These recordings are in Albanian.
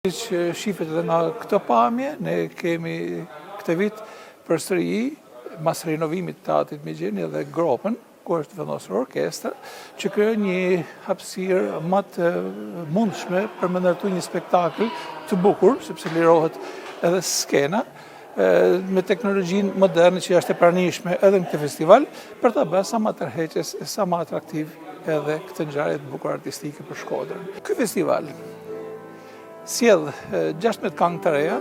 Që shifet edhe nga këtë pamje, ne kemi këtë vit përsëri, mas renovimit të Teatrit Migjen dhe Gropën, ku është vendosur orkestër, që krijon një hapësirë më të mundshme për me ndërtu një spektakël të bukur, sepse lirohet edhe skena, me teknologjinë moderne që është e pranishme edhe në këtë festival, për ta bërë sa më tërheqës e sa më atraktiv edhe këtë ngjarje të bukur artistike për Shkodrën. Ky festival sjell 16 këngë të reja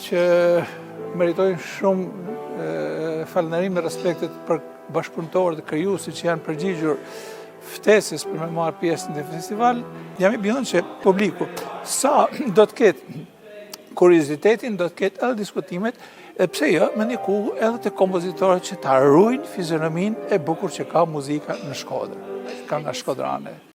që meritojnë shumë falënderim dhe respektet për bashkëpunëtorët dhe krijuesit që janë përgjigjur ftesës për me marrë pjesë në këtë festival. Jam i bindur që publiku sa do të ketë kuriozitetin, do të ketë edhe diskutimet, pse jo, me ndiku edhe të kompozitorët që ta ruajnë fizionominë e bukur që ka muzika në Shkodër, ka nga shkodrane.